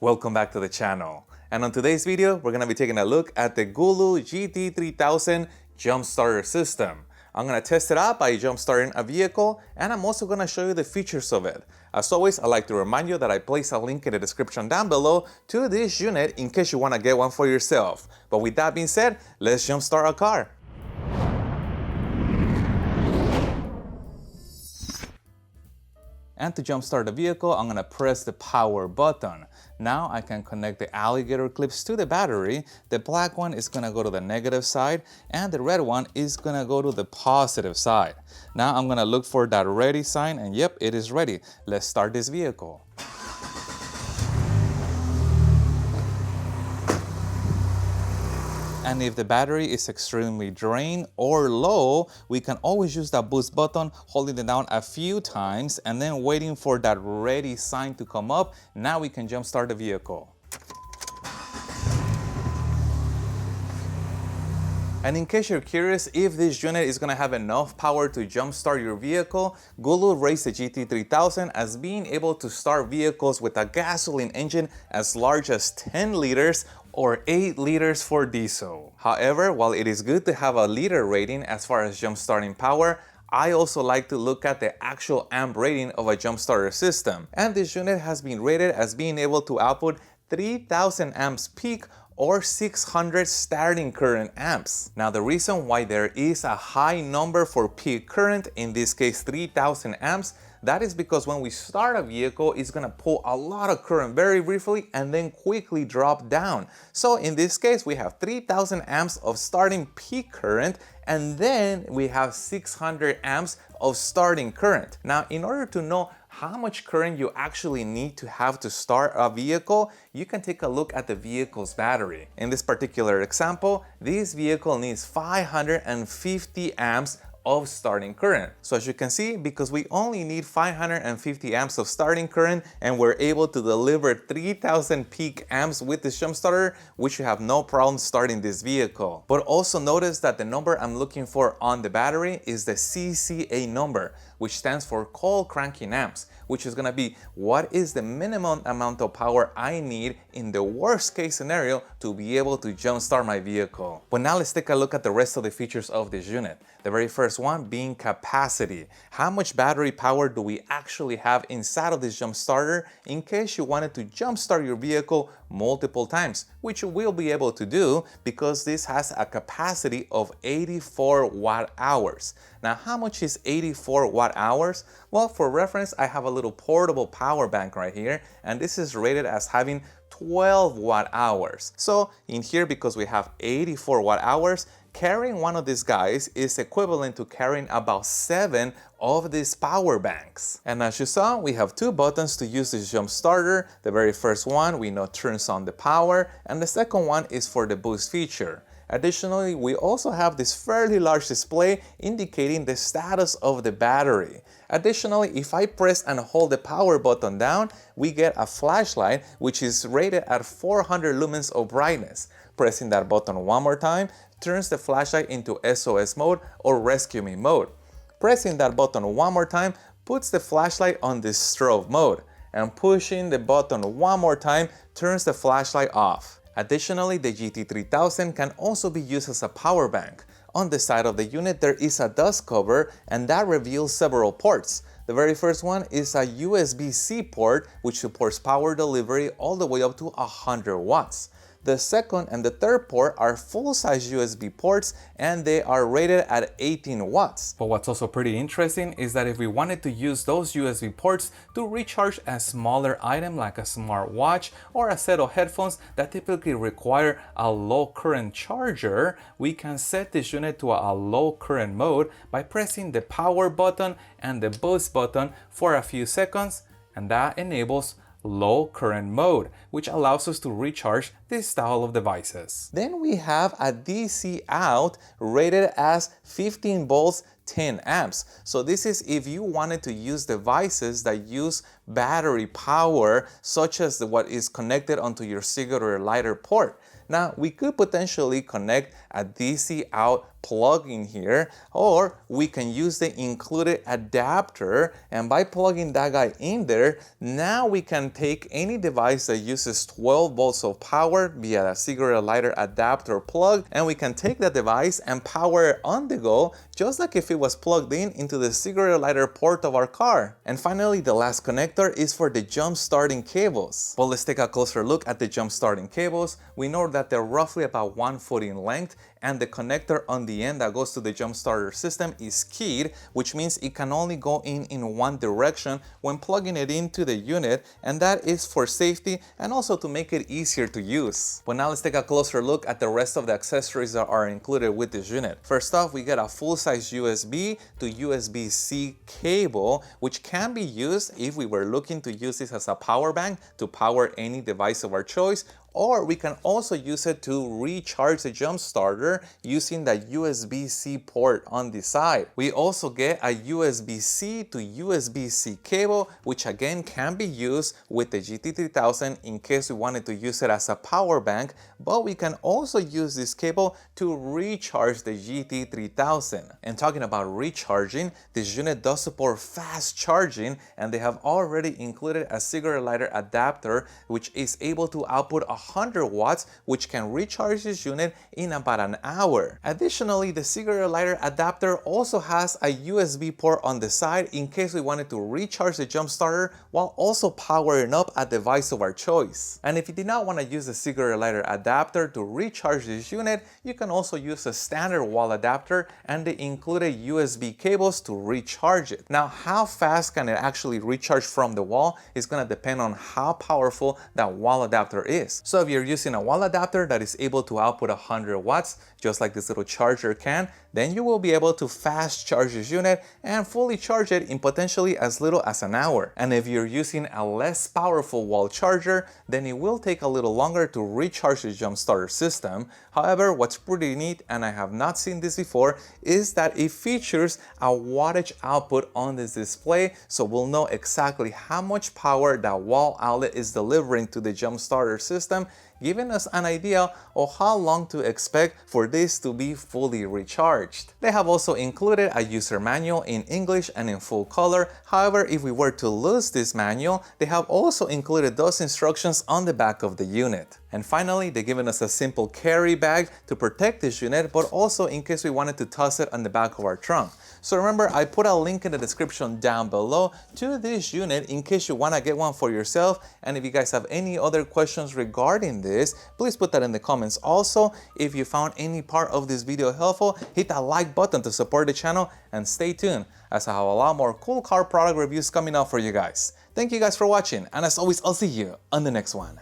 Welcome back to the channel. And on today's video, we're going to be taking a look at the Gooloo GT3000 jump starter system. I'm going to test it out by jump starting a vehicle, and I'm also going to show you the features of it. As always, I'd like to remind you that I place a link in the description down below to this unit in case you want to get one for yourself. But with that being said, let's jump start a car. And to jumpstart the vehicle, I'm going to press the power button. Now I can connect the alligator clips to the battery. The black one is going to go to the negative side, and the red one is going to go to the positive side. Now I'm going to look for that ready sign, and yep, it is ready. Let's start this vehicle. And if the battery is extremely drained or low, we can always use that boost button, holding it down a few times and then waiting for that ready sign to come up. Now we can jump start the vehicle. And in case you're curious if this unit is going to have enough power to jumpstart your vehicle, Gooloo rates the GT3000 as being able to start vehicles with a gasoline engine as large as 10 liters or 8 liters for diesel. However, while it is good to have a liter rating as far as jumpstarting power, I also like to look at the actual amp rating of a jumpstarter system. And this unit has been rated as being able to output 3000 amps peak or 600 starting current amps. Now the reason why there is a high number for peak current, in this case 3000 amps, that is because when we start a vehicle, it's gonna pull a lot of current very briefly and then quickly drop down. So in this case, we have 3000 amps of starting peak current, and then we have 600 amps of starting current. Now, in order to know how much current you actually need to have to start a vehicle, you can take a look at the vehicle's battery. In this particular example, this vehicle needs 550 amps of starting current. So as you can see, because we only need 550 amps of starting current and we're able to deliver 3000 peak amps with this jump starter, we should have no problem starting this vehicle. But also notice that the number I'm looking for on the battery is the CCA number, which stands for cold cranking amps, which is gonna be what is the minimum amount of power I need in the worst case scenario to be able to jumpstart my vehicle. But now let's take a look at the rest of the features of this unit. The very first one being capacity. How much battery power do we actually have inside of this jump starter in case you wanted to jumpstart your vehicle multiple times, which you will be able to do because this has a capacity of 84 watt hours. Now, how much is 84 watt hours? Well, for reference, I have a little portable power bank right here, and this is rated as having 12 watt hours. So in here, because we have 84 watt hours, carrying one of these guys is equivalent to carrying about 7 of these power banks. And as you saw, we have 2 buttons to use this jump starter. The very first one we know turns on the power, and the second one is for the boost feature. Additionally, we also have this fairly large display indicating the status of the battery. Additionally, if I press and hold the power button down, we get a flashlight which is rated at 400 lumens of brightness. Pressing that button one more time turns the flashlight into SOS mode or rescue me mode. Pressing that button one more time puts the flashlight on this strobe mode, and pushing the button one more time turns the flashlight off. Additionally, the GT3000 can also be used as a power bank. On the side of the unit, there is a dust cover, and that reveals several ports. The very first one is a USB-C port, which supports power delivery all the way up to 100 watts. The second and the third port are full-size USB ports, and they are rated at 18 watts. But what's also pretty interesting is that if we wanted to use those USB ports to recharge a smaller item like a smartwatch or a set of headphones that typically require a low current charger, we can set this unit to a low current mode by pressing the power button and the boost button for a few seconds, and that enables low current mode, which allows us to recharge this style of devices. Then we have a DC out rated as 15 volts 10 amps. So this is if you wanted to use devices that use battery power, such as what is connected onto your cigarette lighter port. Now, we could potentially connect a DC out plug in here, or we can use the included adapter, and by plugging that guy in there, now we can take any device that uses 12 volts of power via a cigarette lighter adapter plug, and we can take that device and power it on the go, just like if it was plugged in into the cigarette lighter port of our car. And finally, the last connector is for the jump starting cables. Well, let's take a closer look at the jump starting cables. We know that they're roughly about 1 foot in length, and the connector on the end that goes to the jump starter system is keyed, which means it can only go in one direction when plugging it into the unit, and that is for safety and also to make it easier to use. But now let's take a closer look at the rest of the accessories that are included with this unit. First off, we get a full-size USB to USB-C cable, which can be used if we were looking to use this as a power bank to power any device of our choice, or we can also use it to recharge the jump starter using that USB-C port on the side. We also get a USB-C to USB-C cable, which again can be used with the GT3000 in case we wanted to use it as a power bank, but we can also use this cable to recharge the GT3000. And talking about recharging, this unit does support fast charging, and they have already included a cigarette lighter adapter, which is able to output 100 watts, which can recharge this unit in about an hour. Additionally, the cigarette lighter adapter also has a USB port on the side in case we wanted to recharge the jump starter while also powering up a device of our choice. And if you did not want to use the cigarette lighter adapter to recharge this unit, you can also use a standard wall adapter and the included USB cables to recharge it. Now, how fast can it actually recharge from the wall is going to depend on how powerful that wall adapter is. So if you're using a wall adapter that is able to output 100 watts, just like this little charger can, then you will be able to fast charge this unit and fully charge it in potentially as little as an hour. And if you're using a less powerful wall charger, then it will take a little longer to recharge the jump starter system. However, what's pretty neat, and I have not seen this before, is that it features a wattage output on this display, so we'll know exactly how much power that wall outlet is delivering to the jump starter system, giving us an idea of how long to expect for this to be fully recharged. They have also included a user manual in English and in full color. However, if we were to lose this manual, they have also included those instructions on the back of the unit. And finally, they've given us a simple carry bag to protect this unit, but also in case we wanted to toss it on the back of our trunk. So remember, I put a link in the description down below to this unit in case you want to get one for yourself. And if you guys have any other questions regarding this, please put that in the comments. Also, if you found any part of this video helpful, hit that like button to support the channel and stay tuned as I have a lot more cool car product reviews coming out for you guys. Thank you guys for watching, and as always, I'll see you on the next one.